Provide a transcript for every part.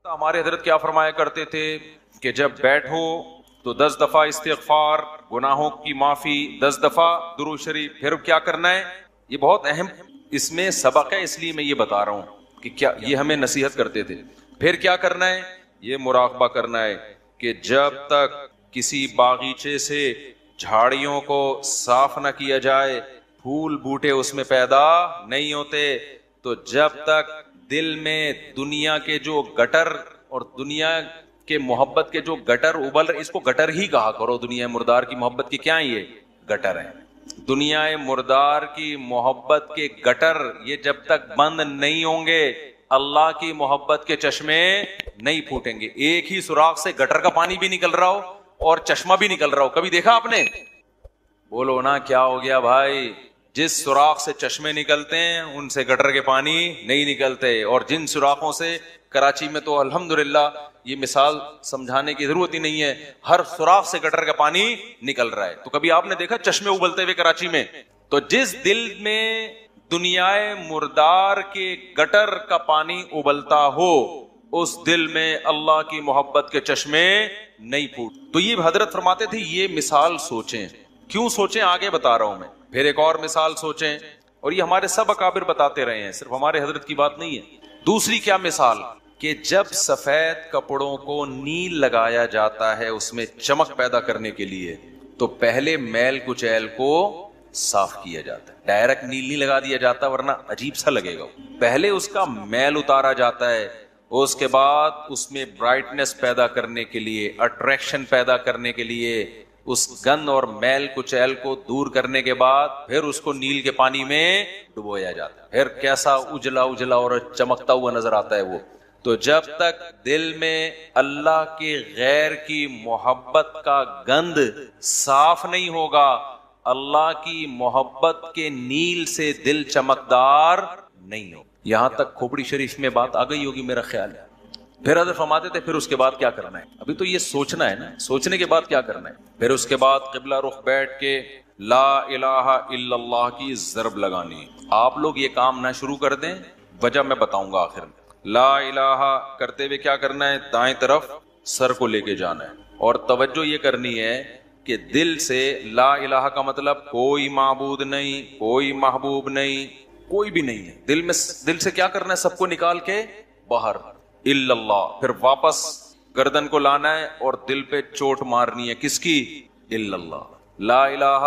ہمارے حضرت کیا فرمایا کرتے تھے کہ جب بیٹھو تو 10 دفعہ استغفار، گناہوں کی معافی، 10 دفعہ درود شریف. پھر کیا کرنا ہے؟ یہ بہت اہم اس میں سبق ہے، اس لیے میں یہ بتا رہا ہوں کہ کیا یہ ہمیں نصیحت کرتے تھے. پھر کیا کرنا ہے؟ یہ مراقبہ کرنا ہے کہ جب تک کسی باغیچے سے جھاڑیوں کو صاف نہ کیا جائے، پھول بوٹے اس میں پیدا نہیں ہوتے، تو جب تک دل میں دنیا کے جو گٹر اور دنیا کے محبت کے جو گٹر ابل رہے، اس کو گٹر ہی کہا کرو. دنیا مردار کی محبت کی کیا یہ گٹر ہے. دنیا مردار کی محبت کے گٹر یہ جب تک بند نہیں ہوں گے، اللہ کی محبت کے چشمے نہیں پھوٹیں گے. ایک ہی سوراخ سے گٹر کا پانی بھی نکل رہا ہو اور چشمہ بھی نکل رہا ہو، کبھی دیکھا آپ نے؟ بولو نا کیا ہو گیا بھائی؟ جس سوراخ سے چشمے نکلتے ہیں ان سے گٹر کے پانی نہیں نکلتے. اور جن سوراخوں سے کراچی میں تو الحمدللہ یہ مثال سمجھانے کی ضرورت ہی نہیں ہے، ہر سوراخ سے گٹر کا پانی نکل رہا ہے. تو کبھی آپ نے دیکھا چشمے ابلتے ہوئے کراچی میں؟ تو جس دل میں دنیا مردار کے گٹر کا پانی ابلتا ہو، اس دل میں اللہ کی محبت کے چشمے نہیں پھوٹ. تو یہ حضرت فرماتے تھے یہ مثال سوچیں. کیوں سوچیں؟ آگے بتا رہا ہوں میں. پھر ایک اور مثال سوچیں، اور یہ ہمارے سب اکابر بتاتے رہے ہیں، صرف ہمارے حضرت کی بات نہیں ہے. دوسری کیا مثال؟ کہ جب سفید کپڑوں کو نیل لگایا جاتا ہے اس میں چمک پیدا کرنے کے لیے، تو پہلے میل کچیل کو صاف کیا جاتا ہے. ڈائریکٹ نیل نہیں لگا دیا جاتا ورنہ عجیب سا لگے گا. پہلے اس کا میل اتارا جاتا ہے، اس کے بعد اس میں برائٹنس پیدا کرنے کے لیے، اٹریکشن پیدا کرنے کے لیے، اس گند اور میل کچیل کو دور کرنے کے بعد پھر اس کو نیل کے پانی میں ڈبویا جاتا ہے. پھر کیسا اجلا اجلا اور چمکتا ہوا نظر آتا ہے وہ. تو جب تک دل میں اللہ کے غیر کی محبت کا گند صاف نہیں ہوگا، اللہ کی محبت کے نیل سے دل چمکدار نہیں ہو. یہاں تک کھوپڑی شریف میں بات آ گئی ہوگی میرا خیال ہے. پھر حضرت فرماتے تھے پھر اس کے بعد کیا کرنا ہے. ابھی تو یہ سوچنا ہے نا، سوچنے کے بعد کیا کرنا ہے. پھر اس کے بعد قبلہ رخ بیٹھ کے لا الہ الا اللہ کی ضرب لگانی. آپ لوگ یہ کام نہ شروع کر دیں، وجہ میں بتاؤں گا آخر میں. لا الہ کرتے ہوئے کیا کرنا ہے؟ دائیں طرف سر کو لے کے جانا ہے، اور توجہ یہ کرنی ہے کہ دل سے لا الہ کا مطلب کوئی معبود نہیں، کوئی محبوب نہیں، کوئی بھی نہیں ہے. دل سے کیا کرنا ہے؟ سب کو نکال کے باہر الا اللہ. پھر واپس گردن کو لانا ہے اور دل پہ چوٹ مارنی ہے. کس کی؟ الا اللہ. لا الہ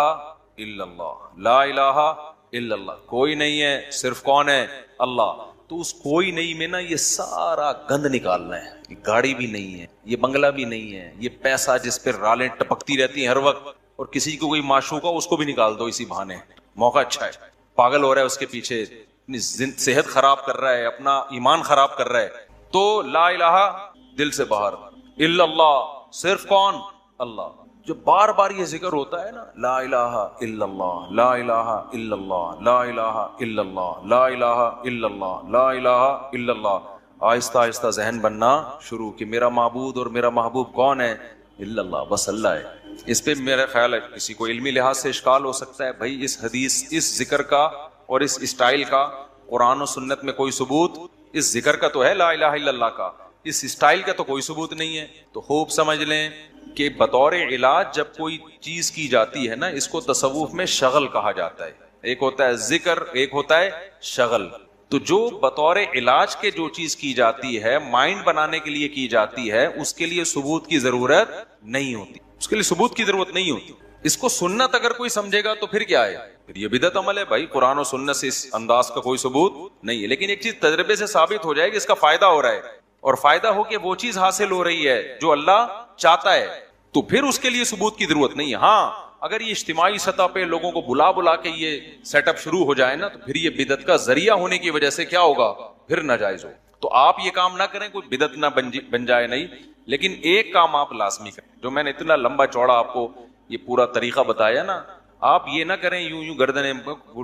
الا اللہ، لا الہ الا اللہ. کوئی نہیں ہے، صرف کون ہے؟ اللہ. تو اس کوئی نہیں میں نا یہ سارا گند نکالنا ہے. یہ گاڑی بھی نہیں ہے، یہ بنگلہ بھی نہیں ہے، یہ پیسہ جس پہ رالیں ٹپکتی رہتی ہیں ہر وقت، اور کسی کو کوئی معشوق ہو اس کو بھی نکال دو اسی بہانے. موقع اچھا ہے، پاگل ہو رہا ہے اس کے پیچھے، اپنی صحت خراب کر رہا ہے، اپنا ایمان خراب کر رہا ہے. تو لا الہ دل سے باہر، الا اللہ صرف کون؟ اللہ. جو بار بار یہ ذکر ہوتا ہے نا، لا الہ الا اللہ، لا الہ الا اللہ، لا الہ الا اللہ، لا الہ الا اللہ، لا الہ الا اللہ. آہستہ آہستہ ذہن بننا شروع کہ میرا معبود اور میرا محبوب کون ہے؟ الا اللہ، بس اللہ ہے. اس پہ میرا خیال ہے کسی کو علمی لحاظ سے اشکال ہو سکتا ہے، بھائی اس حدیث، اس ذکر کا اور اس اسٹائل کا قرآن و سنت میں کوئی ثبوت؟ اس ذکر کا تو ہے لا الہ الا اللہ کا، اس اسٹائل کا تو کوئی ثبوت نہیں ہے. تو خوب سمجھ لیں کہ بطور علاج جب کوئی چیز کی جاتی ہے نا، اس کو تصوف میں شغل کہا جاتا ہے. ایک ہوتا ہے ذکر، ایک ہوتا ہے شغل. تو جو بطور علاج کے جو چیز کی جاتی ہے، مائنڈ بنانے کے لیے کی جاتی ہے، اس کے لیے ثبوت کی ضرورت نہیں ہوتی، اس کے لیے ثبوت کی ضرورت نہیں ہوتی. اس کو سنت اگر کوئی سمجھے گا تو پھر کیا ہے؟ پھر یہ بدعت عمل ہے. بھائی قرآن و سنت سے اس انداز کا کوئی ثبوت نہیں ہے، لیکن ایک چیز تجربے سے ثابت ہو جائے کہ اس کا فائدہ ہو رہا ہے، اور فائدہ ہو کہ وہ چیز حاصل ہو رہی ہے جو اللہ چاہتا ہے، تو پھر اس کے لیے ثبوت کی ضرورت نہیں ہے. ہاں اگر یہ اجتماعی سطح پہ لوگوں کو بلا بلا کے یہ سیٹ اپ شروع ہو جائے نا، تو پھر یہ بدعت کا ذریعہ ہونے کی وجہ سے کیا ہوگا؟ پھر ناجائز ہو. تو آپ یہ کام نہ کریں، کوئی بدعت نہ بن جائے نہیں. لیکن ایک کام آپ لازمی کریں، جو میں نے اتنا لمبا چوڑا آپ کو یہ پورا طریقہ بتایا نا، آپ یہ نہ کریں یوں گردنیں،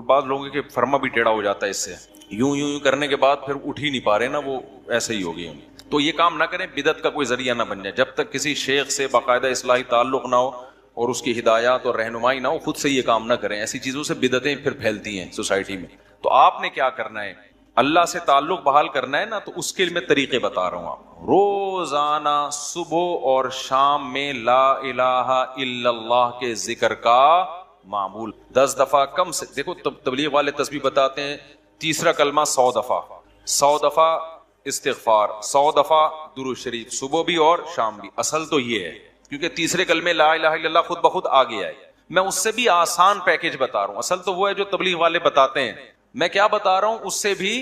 بعض لوگوں کے فرما بھی ٹیڑھا ہو جاتا ہے اس سے، یوں کرنے کے بعد پھر اٹھ ہی نہیں پا رہے نا، وہ ایسے ہی ہو گئی. تو یہ کام نہ کریں، بدعت کا کوئی ذریعہ نہ بن جائے. جب تک کسی شیخ سے باقاعدہ اصلاحی تعلق نہ ہو اور اس کی ہدایات اور رہنمائی نہ ہو، خود سے یہ کام نہ کریں. ایسی چیزوں سے بدعتیں پھر پھیلتی ہیں سوسائٹی میں. تو آپ نے کیا کرنا ہے؟ اللہ سے تعلق بحال کرنا ہے نا، تو اس کے لیے میں طریقے بتا رہا ہوں آپ روزانہ صبح اور شام میں لا الہ الا اللہ کے ذکر کا معمول 10 دفعہ کم سے. دیکھو تبلیغ والے تسبیح بتاتے ہیں تیسرا کلمہ 100 دفعہ، 100 دفعہ استغفار، 100 دفعہ درود شریف، صبح بھی اور شام بھی. اصل تو یہ ہے کیونکہ تیسرے کلمے لا الہ الا اللہ خود بخود آ گیا ہے. میں اس سے بھی آسان پیکج بتا رہا ہوں. اصل تو وہ ہے جو تبلیغ والے بتاتے ہیں. میں کیا بتا رہا ہوں اس سے بھی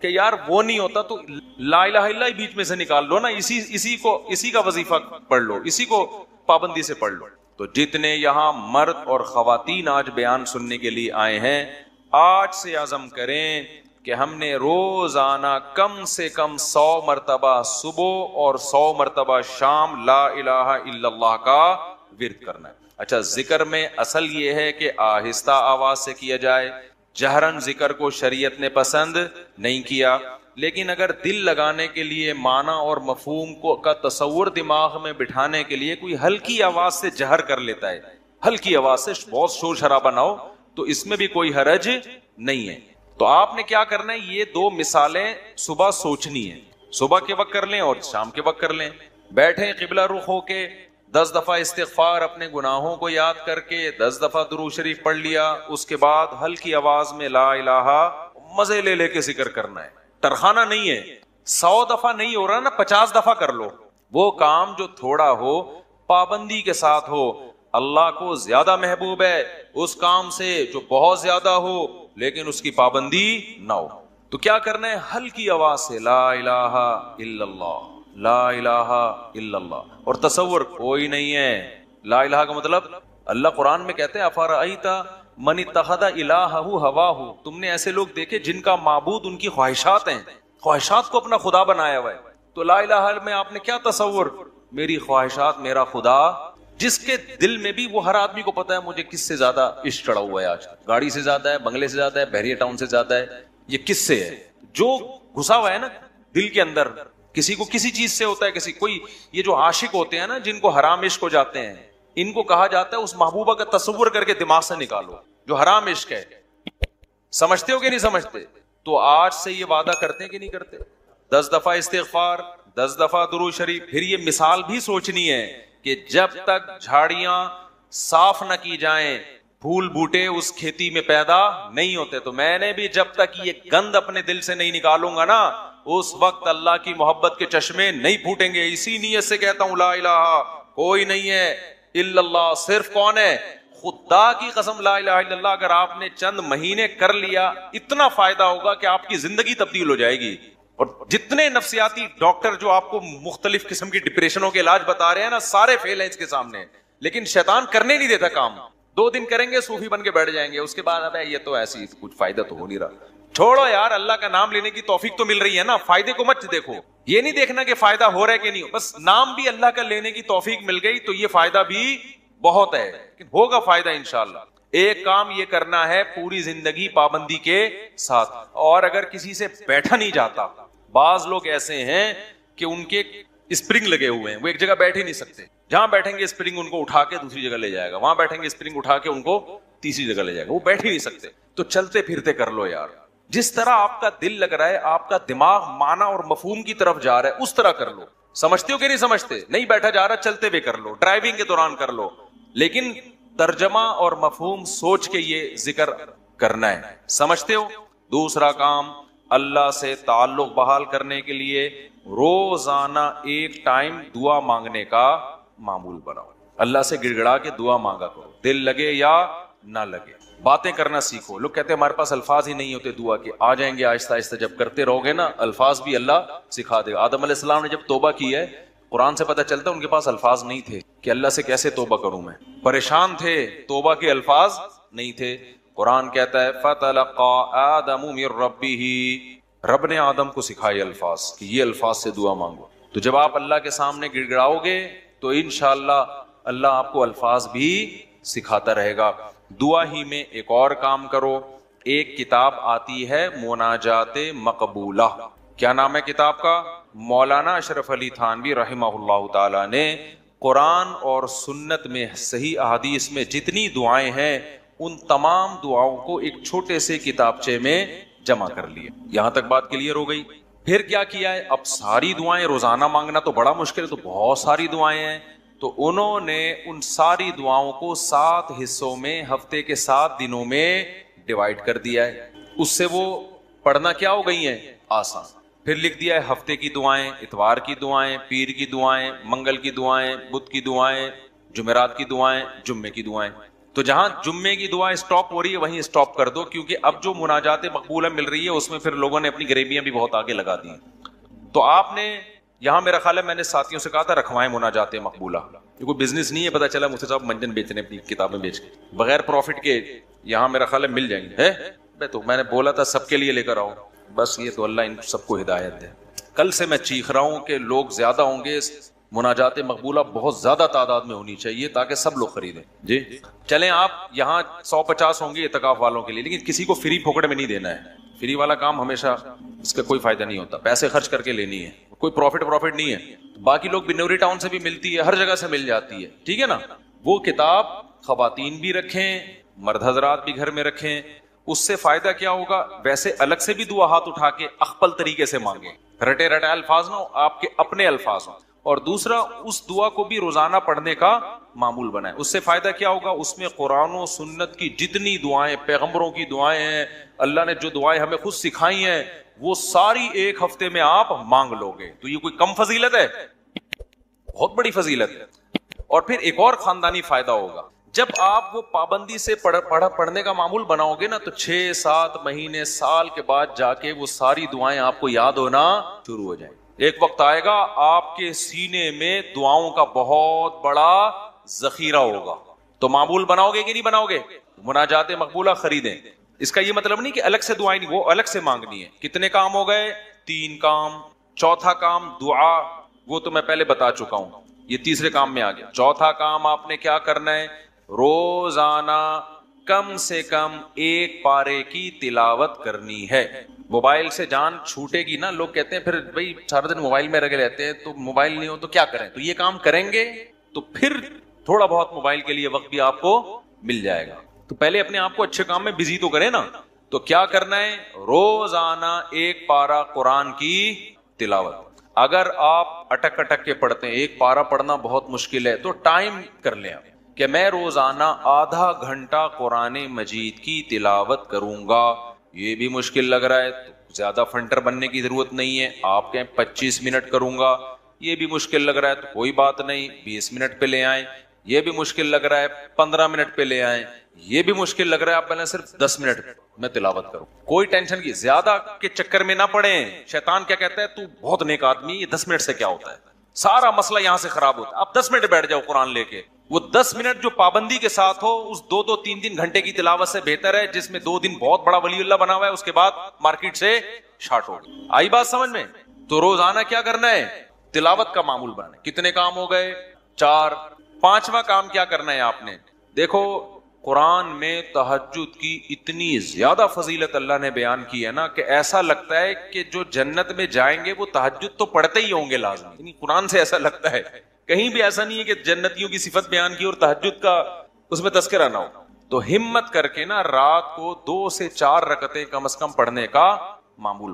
کہ یار وہ نہیں ہوتا تو لا الہ الا اللہ بیچ میں سے نکال لو نا، اسی کا وظیفہ پڑھ لو، اسی کو پابندی سے پڑھ لو. تو جتنے یہاں مرد اور خواتین آج بیان سننے کے لیے آئے ہیں، آج سے عزم کریں کہ ہم نے روزانہ کم سے کم 100 مرتبہ صبح اور 100 مرتبہ شام لا الہ الا اللہ کا ورد کرنا ہے. اچھا، ذکر میں اصل یہ ہے کہ آہستہ آواز سے کیا جائے. جہرن ذکر کو شریعت نے پسند نہیں کیا، لیکن اگر دل لگانے کے لیے معنی اور مفہوم کو کا تصور دماغ میں بٹھانے کے لیے کوئی ہلکی آواز سے جہر کر لیتا ہے، ہلکی آواز سے، بہت شور شرابہ نہ ہو، تو اس میں بھی کوئی حرج نہیں ہے. تو آپ نے کیا کرنا ہے، یہ 2 مثالیں صبح سوچنی ہے. صبح کے وقت کر لیں اور شام کے وقت کر لیں. بیٹھیں قبلہ رخ ہو کے 10 دفعہ استغفار اپنے گناہوں کو یاد کر کے، 10 دفعہ درود شریف پڑھ لیا. اس کے بعد ہلکی آواز میں لا الہ، مزے لے کے ذکر کرنا ہے. ٹرخانا نہیں ہے. 100 دفعہ نہیں ہو رہا نا، 50 دفعہ کر لو. وہ کام جو تھوڑا ہو پابندی کے ساتھ ہو، اللہ کو زیادہ محبوب ہے اس کام سے جو بہت زیادہ ہو لیکن اس کی پابندی نہ ہو. تو کیا کرنا ہے، ہلکی آواز سے لا الہ الا اللہ، لا الہ الا اللہ. اور تصور کوئی نہیں ہے. لا الہ کا مطلب اللہ قرآن میں کہتے ہیں افرأیت من اتخذ الہہ ہواہ، تم نے ایسے لوگ دیکھے جن کا معبود ان کی خواہشات ہیں، خواہشات کو اپنا خدا بنایا ہوا ہے. تو لا الہ میں آپ نے کیا تصور، میری خواہشات میرا خدا. جس کے دل میں بھی، وہ ہر آدمی کو پتا ہے مجھے کس سے زیادہ عشق چڑھا ہوا ہے آج، گاڑی سے زیادہ ہے، بنگلے سے زیادہ ہے، بحریہ ٹاؤن سے زیادہ ہے. یہ کس سے ہے جو گھسا ہوا ہے نا دل کے اندر. کسی کو کسی چیز سے ہوتا ہے، کسی کوئی، یہ جو عاشق ہوتے ہیں نا جن کو حرام عشق ہو جاتے ہیں، ان کو کہا جاتا ہے اس محبوبہ کا تصور کر کے دماغ سے نکالو جو حرام عشق ہے. سمجھتے ہو کہ نہیں سمجھتے؟ تو آج سے یہ وعدہ کرتے ہیں کہ نہیں کرتے؟ 10 دفعہ استغفار، 10 دفعہ درود شریف. پھر یہ مثال بھی سوچنی ہے کہ جب تک جھاڑیاں صاف نہ کی جائیں، پھول بوٹے اس کھیتی میں پیدا نہیں ہوتے. تو میں نے بھی جب تک یہ گند اپنے دل سے نہیں نکالوں گا نا، اس وقت اللہ کی محبت کے چشمے نہیں پھوٹیں گے. اسی نیت سے کہتا ہوں لا الہ کوئی نہیں ہے الا اللہ. صرف کون ہے؟ خدا کی قسم لا الہ الا اللہ اگر آپ نے چند مہینے کر لیا، اتنا فائدہ ہوگا کہ آپ کی زندگی تبدیل ہو جائے گی. اور جتنے نفسیاتی ڈاکٹر جو آپ کو مختلف قسم کی ڈپریشنوں کے علاج بتا رہے ہیں نا، سارے فیل ہیں اس کے سامنے. لیکن شیطان کرنے نہیں دیتا کام. 2 دن کریں گے صوفی بن کے بیٹھ جائیں گے، اس کے بعد اب یہ تو ایسی کچھ فائدہ تو ہو نہیں رہا. چھوڑو یار، اللہ کا نام لینے کی توفیق تو مل رہی ہے نا، فائدے کو مت دیکھو. یہ نہیں دیکھنا کہ فائدہ ہو رہا ہے کہ نہیں، بس نام بھی اللہ کا لینے کی توفیق مل گئی تو یہ فائدہ بھی بہت ہے، لیکن ہوگا فائدہ انشاءاللہ. ایک کام یہ کرنا ہے پوری زندگی پابندی کے ساتھ. اور اگر کسی سے بیٹھا نہیں جاتا، بعض لوگ ایسے ہیں کہ ان کے اسپرنگ لگے ہوئے ہیں، وہ ایک جگہ بیٹھ ہی نہیں سکتے. جہاں بیٹھیں گے اسپرنگ ان کو اٹھا کے دوسری جگہ لے جائے گا، وہاں بیٹھیں گے اسپرنگ اٹھا کے ان کو تیسری جگہ لے جائے گا، وہ بیٹھ ہی نہیں سکتے. تو چلتے پھرتے کر لو یار. جس طرح آپ کا دل لگ رہا ہے، آپ کا دماغ معنی اور مفہوم کی طرف جا رہا ہے، اس طرح کر لو. سمجھتے ہو کہ نہیں سمجھتے؟ نہیں بیٹھا جا رہا، چلتے ہوئے کر لو، ڈرائیونگ کے دوران کر لو، لیکن ترجمہ اور مفہوم سوچ کے یہ ذکر کرنا ہے. سمجھتے ہو؟ دوسرا کام، اللہ سے تعلق بحال کرنے کے لیے روزانہ ایک ٹائم دعا مانگنے کا معمول بناؤ. اللہ سے گڑ گڑا کے دعا مانگا کرو، دل لگے یا نہ لگے. باتیں کرنا سیکھو. لوگ کہتے ہیں ہمارے پاس الفاظ ہی نہیں ہوتے دعا کے. آ جائیں گے آہستہ آہستہ، جب کرتے رہو گے نا الفاظ بھی اللہ سکھا دے گا. آدم علیہ السلام نے جب توبہ کی ہے، قرآن سے پتہ چلتا ہے ان کے پاس الفاظ نہیں تھے کہ اللہ سے کیسے توبہ کروں. میں پریشان تھے، توبہ کے الفاظ نہیں تھے. قرآن کہتا ہے فَتَلَقَّى آدَمُ مِن رَبِّهِ، رب نے آدم کو سکھائے الفاظ کہ یہ الفاظ سے دعا مانگو. تو جب آپ اللہ کے سامنے گڑ گڑاؤ گے تو انشاءاللہ اللہ آپ کو الفاظ بھی سکھاتا رہے گا. دعا ہی میں ایک اور کام کرو. ایک کتاب آتی ہے مناجات مقبولہ. کیا نام ہے کتاب کا؟ مولانا اشرف علی تھانوی رحمہ اللہ تعالی نے قرآن اور سنت میں صحیح احادیث میں جتنی دعائیں ہیں ان تمام دعاؤں کو ایک چھوٹے سے کتابچے میں جمع کر لیے. یہاں تک بات کلیئر ہو گئی؟ پھر کیا کیا ہے؟ اب ساری دعائیں روزانہ مانگنا تو بڑا مشکل ہے، تو بہت ساری دعائیں ہیں، تو انہوں نے ان ساری دعاؤں کو 7 حصوں میں ہفتے کے 7 دنوں میں ڈیوائڈ کر دیا ہے. اس سے وہ پڑھنا کیا ہو گئی ہیں؟ آسان. پھر لکھ دیا ہے ہفتے کی دعائیں، اتوار کی دعائیں، پیر کی دعائیں، منگل کی دعائیں، بدھ کی دعائیں، جمعرات کی دعائیں، جمعے کی دعائیں. تو جہاں جمعے کی دعائیں سٹاپ ہو رہی ہے وہیں سٹاپ کر دو، کیونکہ اب جو مناجات مقبولہ مل رہی ہے اس میں پھر لوگوں نے اپنی غریبیاں بھی بہت آگے لگا دی ہیں. تو آپ نے یہاں، میرا خیال ہے میں نے ساتھیوں سے کہا تھا رکھوائیں مناجات مقبولہ. یہ کوئی بزنس نہیں ہے، پتا چلا مفتی صاحب منجن بیچ رہے ہیں اپنی کتابیں بیچ کے بغیر پروفٹ کے. یہاں میرا خیال ہے مل جائیں گے. تو میں نے بولا تھا سب کے لیے لے کر آؤ، بس یہ تو اللہ ان سب کو ہدایت دے. کل سے میں چیخ رہا ہوں کہ لوگ زیادہ ہوں گے، مناجات مقبولہ بہت زیادہ تعداد میں ہونی چاہیے تاکہ سب لوگ خریدیں. جی چلیں، آپ یہاں 150 ہوں گے اعتکاف والوں کے لیے، لیکن کسی کو فری پھوکٹ میں نہیں دینا ہے. فری والا کام ہمیشہ اس کا کوئی فائدہ نہیں ہوتا، پیسے خرچ کر کے لینی ہے، کوئی پروفٹ نہیں ہے. باقی لوگ بنوری ٹاؤن سے بھی ملتی ہے، ہر جگہ سے مل جاتی ہے، ٹھیک ہے نا. وہ کتاب خواتین بھی رکھیں، مرد حضرات بھی گھر میں رکھیں. اس سے فائدہ کیا ہوگا؟ ویسے الگ سے بھی دعا ہاتھ اٹھا کے اخپل طریقے سے مانگیں، رٹے رٹائے الفاظ نہ ہو، آپ کے اپنے الفاظ ہوں. اور دوسرا، اس دعا کو بھی روزانہ پڑھنے کا معمول بنائیں. اس سے فائدہ کیا ہوگا؟ اس میں قرآن و سنت کی جتنی دعائیں، پیغمبروں کی دعائیں ہیں، اللہ نے جو دعائیں ہمیں خود سکھائی ہیں، وہ ساری ایک ہفتے میں آپ مانگ لو گے. تو یہ کوئی کم فضیلت ہے؟ بہت بڑی فضیلت ہے. اور پھر ایک اور خاندانی فائدہ ہوگا، جب آپ وہ پابندی سے پڑھنے کا معمول بناؤ گے نا، تو 6-7 مہینے، سال کے بعد جا کے وہ ساری دعائیں آپ کو یاد ہونا شروع ہو جائیں. ایک وقت آئے گا آپ کے سینے میں دعاؤں کا بہت بڑا ذخیرہ ہوگا. تو معمول بناؤ گے کہ نہیں بناؤ گے؟ مناجات مقبولہ خریدیں. اس کا یہ مطلب نہیں کہ الگ سے دعائیں نہیں، وہ الگ سے مانگنی ہے. کتنے کام ہو گئے؟ 3 کام. چوتھا کام دعا، وہ تو میں پہلے بتا چکا ہوں، یہ تیسرے کام میں آ گیا. چوتھا کام آپ نے کیا کرنا ہے؟ روزانہ کم سے کم 1 پارے کی تلاوت کرنی ہے. موبائل سے جان چھوٹے گی نا، لوگ کہتے ہیں پھر بھائی سارا دن موبائل میں رگے رہتے ہیں، تو موبائل نہیں ہو تو کیا کریں؟ تو یہ کام کریں گے تو پھر تھوڑا بہت موبائل کے لیے وقت بھی آپ کو مل جائے گا. تو پہلے اپنے آپ کو اچھے کام میں بزی تو کریں نا. تو کیا کرنا ہے؟ روزانہ 1 پارہ قرآن کی تلاوت. اگر آپ اٹک کے پڑھتے ہیں، 1 پارہ پڑھنا بہت مشکل ہے، تو ٹائم کر لیں کہ میں روزانہ آدھا گھنٹہ قرآن مجید کی تلاوت کروں گا. یہ بھی مشکل لگ رہا ہے تو زیادہ فنٹر بننے کی ضرورت نہیں ہے، آپ کہیں 25 منٹ کروں گا. یہ بھی مشکل لگ رہا ہے تو کوئی بات نہیں، 20 منٹ پہ لے آئیں. یہ بھی مشکل لگ رہا ہے 15 منٹ پہ لے آئیں. یہ بھی مشکل لگ رہا ہے آپ پہلے صرف 10 منٹ میں تلاوت کروں. کوئی ٹینشن کی زیادہ کے چکر میں نہ پڑیں. شیطان کیا کہتا ہے؟ تو بہت نیک آدمی، یہ 10 منٹ سے کیا ہوتا ہے؟ سارا مسئلہ یہاں سے خراب ہوتا ہے. آپ 10 منٹ بیٹھ جاؤ قرآن لے کے. وہ 10 منٹ جو پابندی کے ساتھ ہو، اس 2-3 گھنٹے کی تلاوت سے بہتر ہے جس میں 2 دن بہت بڑا ولی اللہ بنا ہوا ہے، اس کے بعد مارکیٹ سے شارٹ ہو گئی. آئی بات سمجھ میں؟ تو روزانہ کیا کرنا ہے؟ تلاوت کا معمول بنانا ہے. کتنے کام ہو گئے؟ 4. 5واں کام کیا کرنا ہے آپ نے؟ دیکھو قرآن میں تہجد کی اتنی زیادہ فضیلت اللہ نے بیان کی ہے نا کہ ایسا لگتا ہے کہ جو جنت میں جائیں گے وہ تہجد تو پڑھتے ہی ہوں گے لازمی. یعنی قرآن سے ایسا لگتا ہے، کہیں بھی ایسا نہیں ہے کہ جنتیوں کی صفت بیان کی اور تہجد کا اس میں تذکرہ نہ ہو. تو ہمت کر کے نا رات کو 2 سے 4 رکعتیں کم از کم پڑھنے کا معمول.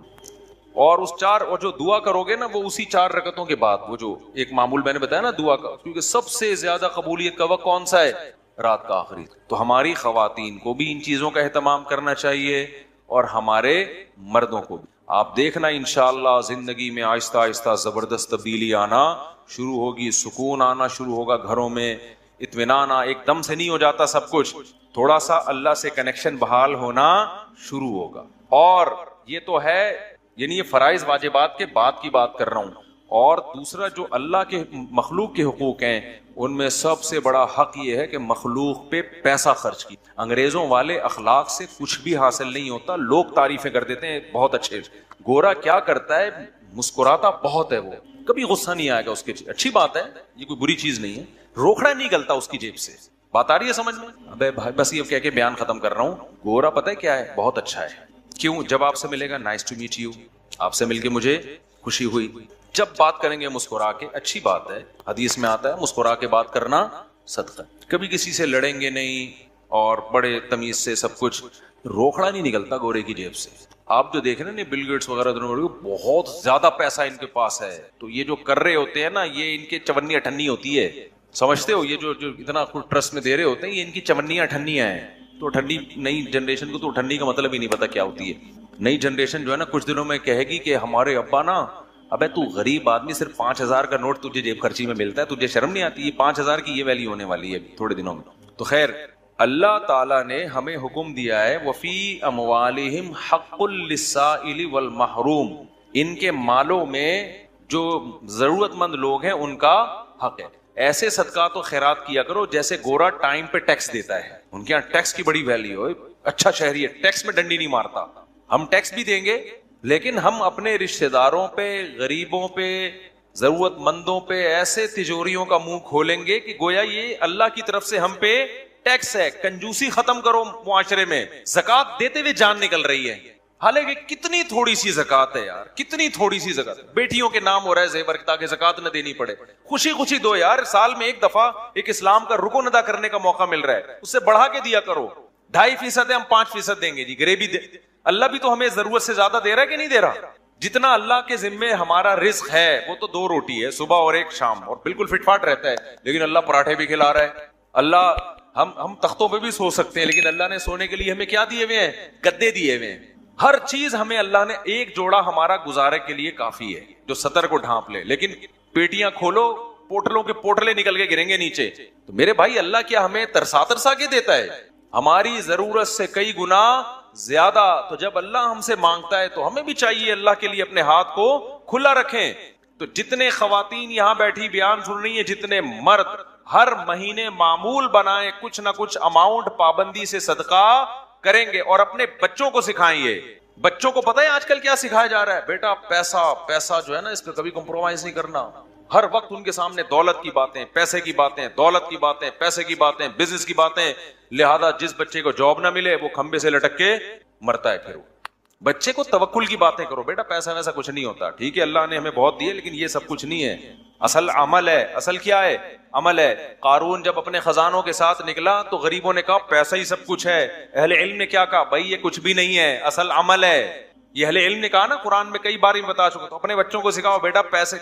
اور اس 4 اور جو دعا کرو گے نا وہ اسی 4 رکعتوں کے بعد، وہ جو ایک معمول میں نے بتایا نا دعا کا، کیونکہ سب سے زیادہ قبولیت کا وقت کون سا ہے؟ رات کا آخری. تو ہماری خواتین کو بھی ان چیزوں کا اہتمام کرنا چاہیے اور ہمارے مردوں کو بھی. آپ دیکھنا انشاءاللہ زندگی میں آہستہ آہستہ زبردست تبدیلی آنا شروع ہوگی، سکون آنا شروع ہوگا گھروں میں، اطمینان. ایک دم سے نہیں ہو جاتا سب کچھ، تھوڑا سا اللہ سے کنیکشن بحال ہونا شروع ہوگا. اور یہ تو ہے، یعنی یہ فرائض واجبات کے بعد کی بات کر رہا ہوں. اور دوسرا جو اللہ کے مخلوق کے حقوق ہیں، ان میں سب سے بڑا حق یہ ہے کہ مخلوق پہ پیسہ خرچ کی. انگریزوں والے اخلاق سے کچھ بھی حاصل نہیں ہوتا. لوگ تعریفیں کر دیتے ہیں بہت اچھے. گورا کیا کرتا ہے؟ مسکراتا بہت ہے، وہ کبھی غصہ نہیں آئے گا اس کے. اچھی بات ہے، یہ کوئی بری چیز نہیں ہے. روکڑا نہیں گلتا اس کی جیب سے. بات آ رہی ہے سمجھ میں؟ ابے بھائی بس یہ کہہ کے بیان ختم کر رہا ہوں. گورا پتہ ہے کیا ہے؟ بہت اچھا ہے. کیوں؟ جب آپ سے ملے گا نائس ٹو میٹ یو، آپ سے مل کے مجھے خوشی ہوئی. جب بات کریں گے مسکرا کے، اچھی بات ہے، حدیث میں آتا ہے مسکرا کے بات کرنا صدقہ. کبھی کسی سے لڑیں گے نہیں اور بڑے تمیز سے سب کچھ. روکڑا نہیں نکلتا گورے کی جیب سے. آپ جو دیکھ رہے ہیں بل گیٹس وغیرہ بہت زیادہ پیسہ ان کے پاس ہے, تو یہ جو کر رہے ہوتے ہیں نا, یہ ان کے چونی اٹھنی ہوتی ہے, سمجھتے ہو, یہ جو اتنا ٹرسٹ میں دے رہے ہوتے ہیں یہ ان کی چونیاں اٹھنیاں ہیں. تو اٹھنی نئی جنریشن کو تو اٹھنی کا مطلب ہی نہیں پتا کیا ہوتی ہے. نئی جنریشن جو ہے نا کچھ دنوں میں کہے گی کہ ہمارے ابا نا, ابے تو غریب آدمی, صرف 5,000 کا نوٹ تجھے جیب خرچی میں ملتا ہے, تجھے شرم نہیں آتی؟ یہ 5,000 کی یہ ویلیو ہونے والی ہے تھوڑے دنوں میں. تو خیر اللہ تعالیٰ نے ہمیں حکم دیا ہے وفی اموالہم حق للسائل والمحروم, ان کے مالوں میں جو ضرورت مند لوگ ہیں ان کا حق ہے. ایسے صدقات و خیرات کیا کرو جیسے گورا ٹائم پہ ٹیکس دیتا ہے, ان کے یہاں ٹیکس کی بڑی ویلیو ہے, اچھا شہری ہے, ٹیکس میں ڈنڈی نہیں مارتا. ہم ٹیکس بھی دیں گے لیکن ہم اپنے رشتہ داروں پہ, غریبوں پہ, ضرورت مندوں پہ ایسے تجوریوں کا منہ کھولیں گے کہ گویا یہ اللہ کی طرف سے ہم پہ ٹیکس ہے. کنجوسی ختم کرو معاشرے میں, زکات دیتے ہوئے جان نکل رہی ہے, حالانکہ کتنی تھوڑی سی زکات ہے یار, کتنی تھوڑی سی زکات. بیٹیوں کے نام ہو رہا ہے زیور تاکہ زکات نہ دینی پڑے, خوشی خوشی دو یار, سال میں ایک دفعہ ایک اسلام کا رکن ادا کرنے کا موقع مل رہا ہے, اس سے بڑھا کے دیا کرو. 2.5% ہے, ہم 5% دیں گے جی, غریبی اللہ بھی تو ہمیں ضرورت سے زیادہ دے رہا ہے کہ نہیں دے رہا؟ جتنا اللہ کے ذمے ہمارا رزق ہے وہ تو 2 روٹی ہے, صبح اور ایک شام, اور بالکل فٹ فاٹ رہتا ہے, لیکن اللہ پراٹھے بھی کھلا رہا ہے. اللہ ہم تختوں پہ بھی سو سکتے ہیں, لیکن اللہ نے سونے کے لیے ہمیں کیا دیے ہوئے ہیں؟ گدے دیے ہوئے ہیں. ہر چیز ہمیں اللہ نے, ایک جوڑا ہمارا گزارے کے لیے کافی ہے جو سطر کو ڈھانپ لے, لیکن پیٹیاں کھولو پوٹلوں کے پوٹلے نکل کے گریں گے نیچے. تو میرے بھائی اللہ کیا ہمیں ترسا ترسا کے دیتا ہے؟ ہماری ضرورت سے کئی گنا زیادہ. تو جب اللہ ہم سے مانگتا ہے تو ہمیں بھی چاہیے اللہ کے لیے اپنے ہاتھ کو کھلا رکھیں. تو جتنے خواتین یہاں بیٹھی بیان سن رہی ہیں, جتنے مرد, ہر مہینے معمول بنائیں کچھ نہ کچھ اماؤنٹ پابندی سے صدقہ کریں گے, اور اپنے بچوں کو سکھائیں. یہ بچوں کو پتہ ہے آج کل کیا سکھایا جا رہا ہے؟ بیٹا پیسہ جو ہے نا, اس پہ کبھی کمپرومائز نہیں کرنا. ہر وقت ان کے سامنے دولت کی باتیں, پیسے کی باتیں, دولت کی باتیں, پیسے کی باتیں, بزنس کی باتیں. لہذا جس بچے کو جاب نہ ملے وہ کھمبے سے لٹک کے مرتا ہے. پھر بچے کو توکل کی باتیں کرو, بیٹا پیسہ ویسا کچھ نہیں ہوتا, ٹھیک ہے اللہ نے ہمیں بہت دیے لیکن یہ سب کچھ نہیں ہے, اصل عمل ہے. اصل کیا ہے؟ عمل ہے. قارون جب اپنے خزانوں کے ساتھ نکلا تو غریبوں نے کہا پیسہ ہی سب کچھ ہے. اہل علم نے کیا کہا؟ بھائی یہ کچھ بھی نہیں ہے, اصل عمل ہے. یہ اہل علم نے کہا نا, قرآن میں کئی بار بتا چکا. تو اپنے بچوں کو سکھاؤ بیٹا پیسے,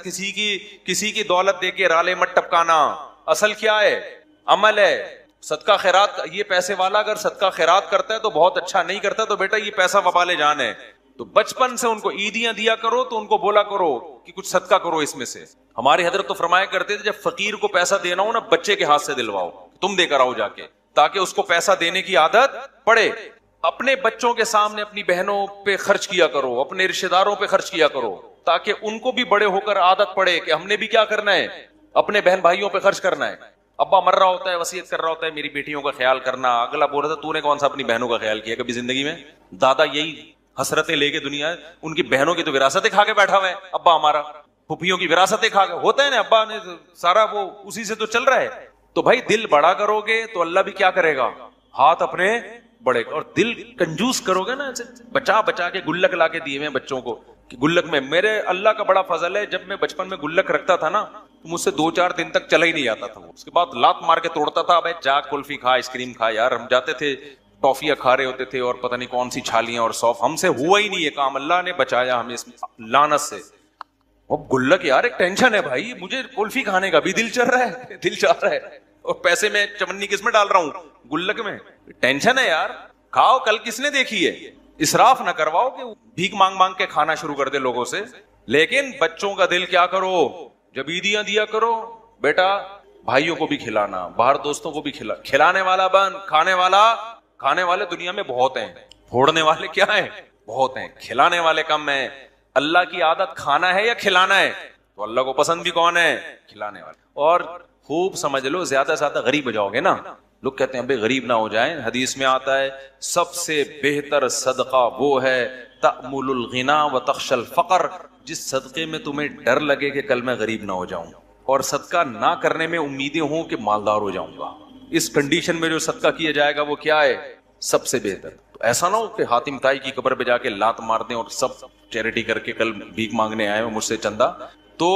کسی کی دولت دے کے رالے مت ٹپکانا. اصل کیا ہے؟ عمل ہے. صدقہ خیرات, یہ پیسے والا اگر صدقہ خیرات کرتا ہے تو بہت اچھا, نہیں کرتا تو بیٹا یہ پیسہ وبال جان ہے. تو بچپن سے ان کو عیدیاں دیا کرو, تو ان کو بولا کرو کہ کچھ صدقہ کرو اس میں سے. ہمارے حضرت تو فرمایا کرتے تھے جب فقیر کو پیسہ دینا ہو نا, بچے کے ہاتھ سے دلواؤ, تم دے کر آؤ جا کے, تاکہ اس کو پیسہ دینے کی عادت پڑے. اپنے بچوں کے سامنے اپنی بہنوں پہ خرچ کیا کرو, اپنے رشتہ داروں پہ خرچ کیا کرو, تاکہ ان کو بھی بڑے ہو کر عادت پڑے کہ ہم نے بھی کیا کرنا ہے, اپنے بہن بھائیوں پہ خرچ کرنا ہے. ابا مر رہا ہوتا ہے, وصیت کر رہا ہوتا ہے میری بیٹیوں کا خیال کرنا, اگلا بول رہا تھا تو نے کون سا اپنی بہنوں کا خیال کیا کبھی زندگی میں؟ دادا یہی حسرتیں لے کے دنیا, ان کی بہنوں کی تو وراثتیں کھا کے بیٹھا ہوا ہے ابا ہمارا, پھوپھیوں کی وراثتیں کھا کے, ہوتا ہے نا ابا نے سارا وہ اسی سے تو چل رہا ہے. تو بھائی دل بڑا کرو گے تو اللہ بھی کیا کرے گا, ہاتھ اپنے بڑے. اور دل کنجوس کرو گے نا, بچا بچا کے گلک لا کے دیے ہوئے بچوں کو کہ گلک میں, میرے اللہ کا بڑا فضل ہے, جب میں بچپن میں گلک رکھتا تھا نا تو مجھ سے 2-4 دن تک چلا ہی نہیں جاتا تھا. اس کے بعد لات مار کے توڑتا تھا, ابے جا کلفی کھا, آئس کریم کھا. یار ہم جاتے تھے ٹافیاں کھا رہے ہوتے تھے اور پتہ نہیں کون سی چھالیاں اور سوف, ہم سے ہوا ہی نہیں یہ کام, اللہ نے بچایا ہمیں اس لعنت سے. وہ گلک یار ایک ٹینشن ہے بھائی, مجھے کلفی کھانے کا بھی دل چل رہا ہے, دل چاہ رہا ہے, اور پیسے میں چمنی کس میں ڈال رہا ہوں, گلک میں. ٹینشن ہے یار, کھاؤ, کل کس نے دیکھی ہے. اسراف نہ کرواؤ کہ بھیک مانگ مانگ کے کھانا شروع کر دے لوگوں سے. لیکن بچوں کا دل کیا کرو, جب عیدیاں دیا کرو بیٹا بھائیوں کو بھی کھلانا, باہر دوستوں کو بھی کھلانے والا بن, کھانے والے دنیا میں بہت ہیں, پھوڑنے والے کیا ہیں, بہت ہیں, کھلانے والے کم ہیں. اللہ کی عادت کھانا ہے یا کھلانا ہے, تو اللہ کو پسند بھی کون ہے, کھلانے والے. اور خوب سمجھ لو, زیادہ سے زیادہ غریب ہو جاؤ گے نا, لوگ کہتے ہیں بھائی غریب نہ ہو جائیں, حدیث میں آتا ہے سب سے بہتر صدقہ وہ ہے تأمل الغنا وتخشى الفقر, جس صدقے میں تمہیں ڈر لگے کہ کل میں غریب نہ ہو جاؤں, اور صدقہ نہ کرنے میں امیدیں ہوں کہ مالدار ہو جاؤں گا. اس کنڈیشن میں جو صدقہ کیا جائے گا وہ کیا ہے, سب سے بہتر. تو ایسا نہ ہو کہ حاتم طائی کی قبر پہ جا کے لات مار دیں اور سب چیریٹی کر کے کل بھیک مانگنے آئے ہو مجھ سے چندہ. تو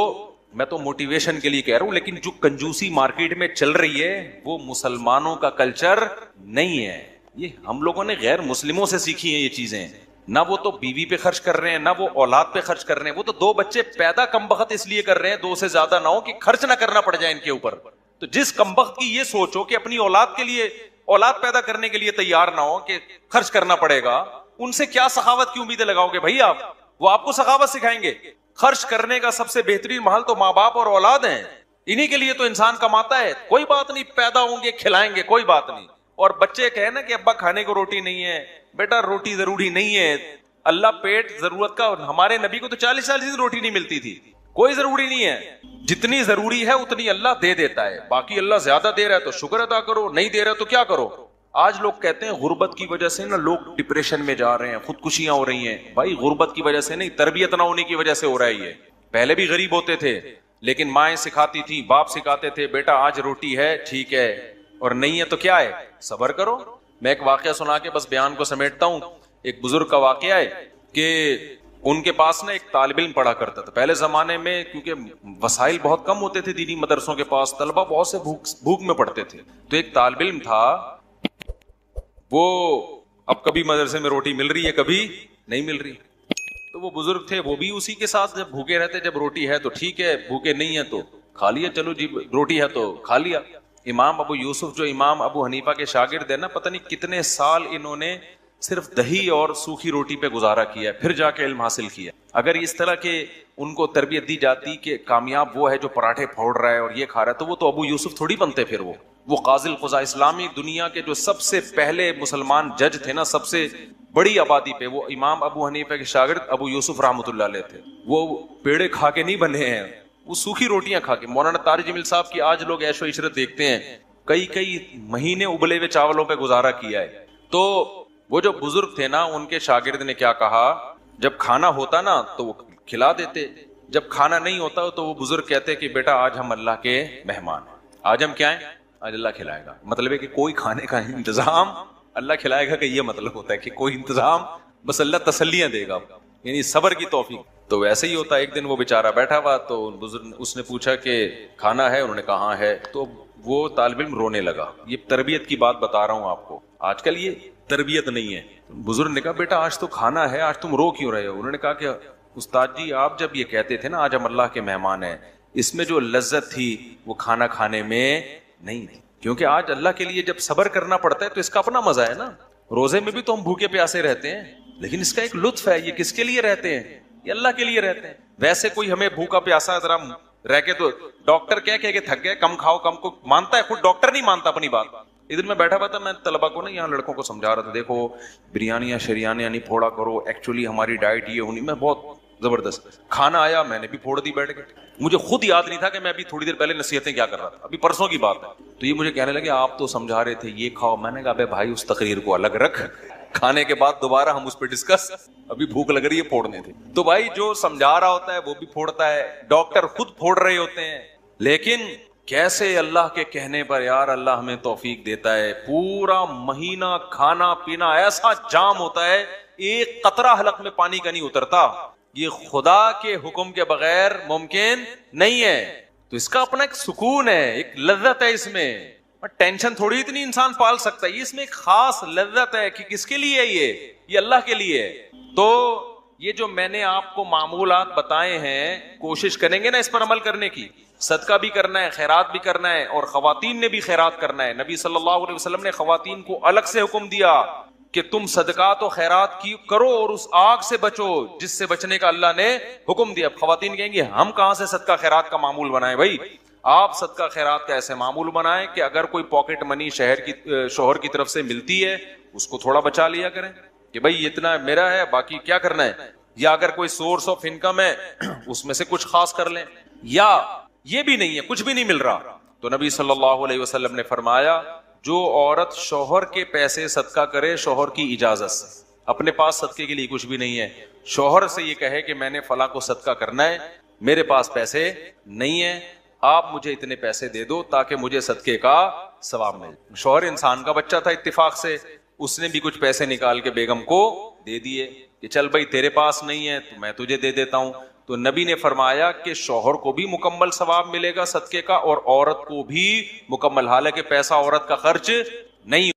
میں تو موٹیویشن کے لیے کہہ رہا ہوں, لیکن جو کنجوسی مارکیٹ میں چل رہی ہے وہ مسلمانوں کا کلچر نہیں ہے, یہ ہم لوگوں نے غیر مسلموں سے سیکھی ہیں یہ چیزیں. نہ وہ تو بیوی پہ خرچ کر رہے ہیں، نہ وہ اولاد پہ خرچ کر رہے ہیں، وہ تو 2 بچے پیدا کم بخت اس لیے کر رہے ہیں 2 سے زیادہ نہ ہو کہ خرچ نہ کرنا پڑ جائے ان کے اوپر. تو جس کم بخت کی یہ سوچو کہ اپنی اولاد کے لیے، اولاد پیدا کرنے کے لیے تیار نہ ہو کہ خرچ کرنا پڑے گا، ان سے کیا سخاوت کی امیدیں لگاؤ گے بھائی آپ؟ وہ آپ کو سخاوت سکھائیں گے؟ خرچ کرنے کا سب سے بہترین محل تو ماں باپ اور اولاد ہیں، انہی کے لیے تو انسان کماتا ہے. کوئی بات نہیں، پیدا ہوں گے کھلائیں گے، کوئی بات نہیں. اور بچے کہیں نا کہ ابا کھانے کو روٹی نہیں ہے، بیٹا روٹی ضروری نہیں ہے، اللہ پیٹ ضرورت کا. ہمارے نبی کو تو 40 دن روٹی نہیں ملتی تھی. کوئی ضروری نہیں ہے، جتنی ضروری ہے اتنی اللہ دے دیتا ہے. باقی اللہ زیادہ دے رہا ہے تو شکر ادا کرو، نہیں دے رہا تو کیا کرو. آج لوگ کہتے ہیں غربت کی وجہ سے نا لوگ ڈپریشن میں جا رہے ہیں، خودکشیاں ہو رہی ہیں. بھائی غربت کی وجہ سے نہیں، تربیت نہ ہونے کی وجہ سے ہو رہا ہے یہ. پہلے بھی غریب ہوتے تھے لیکن مائیں سکھاتی تھیں، باپ سکھاتے تھے، بیٹا آج روٹی ہے ٹھیک ہے، اور نہیں ہے تو کیا ہے، صبر کرو. میں ایک واقعہ سنا کے بس بیان کو سمیٹتا ہوں. ایک بزرگ کا واقعہ ہے کہ ان کے پاس نا ایک طالب علم پڑھا کرتا تھا. پہلے زمانے میں کیونکہ وسائل بہت کم ہوتے تھے دینی مدرسوں کے پاس، طلبہ بہت سے بھوک میں پڑھتے تھے. تو ایک طالب علم تھا، وہ اب کبھی مدرسے میں روٹی مل رہی ہے کبھی نہیں مل رہی. تو وہ بزرگ تھے، وہ بھی اسی کے ساتھ جب بھوکے رہتے، جب روٹی ہے تو ٹھیک ہے، بھوکے نہیں ہے تو کھا لیا، چلو جی روٹی ہے تو کھا لیا. امام ابو یوسف جو امام ابو حنیفہ کے شاگرد ہیں نا، پتہ نہیں کتنے سال انہوں نے صرف دہی اور سوکھی روٹی پہ گزارا کیا، پھر جا کے علم حاصل کیا. اگر اس طرح کے ان کو تربیت دی جاتی کہ کامیاب وہ ہے جو پراٹھے پھوڑ رہا ہے اور یہ کھا رہا ہے، تو وہ تو ابو یوسف تھوڑی بنتے. پھر وہ قاضی القضاء، اسلامی دنیا کے جو سب سے پہلے مسلمان جج تھے نا، سب سے بڑی آبادی پہ، وہ امام ابو حنیفہ کے شاگرد ابو یوسف رحمۃ اللہ علیہ تھے. وہ پیڑے کھا کے نہیں بنے ہیں، وہ سوکھی روٹیاں کھا کے. مولانا طارق جمیل صاحب کی آج لوگ عیش و عشرت دیکھتے ہیں، کئی مہینے ابلے ہوئے چاولوں پہ گزارا کیا ہے. تو وہ جو بزرگ تھے نا، ان کے شاگرد نے کیا کہا، جب کھانا ہوتا نا تو وہ کھلا دیتے، جب کھانا نہیں ہوتا تو وہ بزرگ کہتے کہ بیٹا آج ہم اللہ کے مہمان ہیں، آج ہم کیا ہیں، آج اللہ کھلائے گا. مطلب ہے کہ کوئی کھانے کا انتظام اللہ کھلائے گا، کہ یہ مطلب ہوتا ہے کہ کوئی انتظام، بس اللہ تسلیاں دے گا، یعنی صبر کی توفیق. تو ویسے ہی ہوتا ہے. ایک دن وہ بیچارہ بیٹھا ہوا تو بزرگ اس نے پوچھا کہ کھانا ہے، انہوں نے کہا ہاں ہے. تو وہ طالب علم رونے لگا. یہ تربیت کی بات بتا رہا ہوں آپ کو، آج کل یہ تربیت نہیں ہے. بزرگ نے کہا بیٹا آج تو کھانا ہے، آج تم رو کیوں رہے ہو؟ انہوں نے کہا کہ استاد جی آپ جب یہ کہتے تھے نا آج ہم اللہ کے مہمان ہیں، اس میں جو لذت تھی وہ کھانا کھانے میں نہیں تھی، کیونکہ آج اللہ کے لیے جب صبر کرنا پڑتا ہے تو اس کا اپنا مزہ ہے نا. روزے میں بھی تو ہم بھوکے پیاسے رہتے ہیں، لیکن اس کا ایک لطف ہے. یہ کس کے لیے رہتے ہیں؟ یہ اللہ کے لیے رہتے ہیں. ویسے کوئی ہمیں بھوکا پیاسا ذرا رہ کے تو ڈاکٹر کہہ کے تھک گئے، کم کھاؤ، کم کو مانتا ہے، خود ڈاکٹر نہیں مانتا اپنی بات. ادھر میں بیٹھا ہوا تھا، میں طلبا کو نا یہاں لڑکوں کو سمجھا رہا تھا، دیکھو بریانیاں شریانیاں نہیں پھوڑا کرو، ایکچولی ہماری ڈائٹ یہ ہونی. میں بہت زبردست کھانا آیا، میں نے بھی پھوڑ دی بیٹھ کے. مجھے خود یاد نہیں تھا کہ میں ابھی تھوڑی دیر پہلے نصیحتیں کیا کر رہا تھا، ابھی پرسوں کی بات ہے. تو یہ مجھے کہنے لگے آپ تو سمجھا رہے تھے یہ کھاؤ. میں نے کہا بھائی اس تقریر کو الگ رکھ، کھانے کے بعد دوبارہ ہم اس پہ ڈسکس، ابھی بھوک لگ رہی ہے پھوڑنے تھے. تو بھائی جو سمجھا رہا ہوتا ہے وہ بھی پھوڑتا ہے، ڈاکٹر خود پھوڑ رہے ہوتے ہیں. لیکن کیسے اللہ کے کہنے پر یار اللہ ہمیں توفیق دیتا ہے، پورا مہینہ کھانا پینا ایسا جام ہوتا ہے، ایک قطرہ حلق میں پانی کا نہیں اترتا. یہ خدا کے حکم کے بغیر ممکن نہیں ہے. تو اس کا اپنا ایک سکون ہے، ایک لذت ہے اس میں. ٹینشن تھوڑی اتنی انسان پال سکتا ہے، اس میں ایک خاص لذت ہے کہ کس کے لیے یہ اللہ کے لیے ہے. تو یہ جو میں نے آپ کو معمولات بتائے ہیں، کوشش کریں گے نا اس پر عمل کرنے کی. صدقہ بھی کرنا ہے، خیرات بھی کرنا ہے، اور خواتین نے بھی خیرات کرنا ہے. نبی صلی اللہ علیہ وسلم نے خواتین کو الگ سے حکم دیا کہ تم صدقات و خیرات کی کرو اور اس آگ سے بچو جس سے بچنے کا اللہ نے حکم دیا. اب خواتین کہیں گے ہم کہاں سے صدقہ خیرات کا معمول بنائیں؟ بھائی آپ صدقہ خیرات کا ایسے معمول بنائیں کہ اگر کوئی پاکٹ منی شوہر کی طرف سے ملتی ہے اس کو تھوڑا بچا لیا کریں کہ بھائی اتنا میرا ہے، باقی کیا کرنا ہے. یا اگر کوئی سورس آف انکم ہے اس میں سے کچھ خاص کر لیں. یا یہ بھی نہیں ہے، کچھ بھی نہیں مل رہا، تو نبی صلی اللہ علیہ وسلم نے فرمایا جو عورت شوہر کے پیسے صدقہ کرے شوہر کی اجازت سے، اپنے پاس صدقے کے لیے کچھ بھی نہیں ہے، شوہر سے یہ کہے کہ میں نے فلاں کو صدقہ کرنا ہے، میرے پاس پیسے نہیں ہیں، آپ مجھے اتنے پیسے دے دو تاکہ مجھے صدقے کا ثواب ملے. شوہر انسان کا بچہ تھا، اتفاق سے اس نے بھی کچھ پیسے نکال کے بیگم کو دے دیے کہ چل بھائی تیرے پاس نہیں ہے تو میں تجھے دے دیتا ہوں. تو نبی نے فرمایا کہ شوہر کو بھی مکمل ثواب ملے گا صدقے کا اور عورت کو بھی مکمل، حالانکہ پیسہ عورت کا خرچ نہیں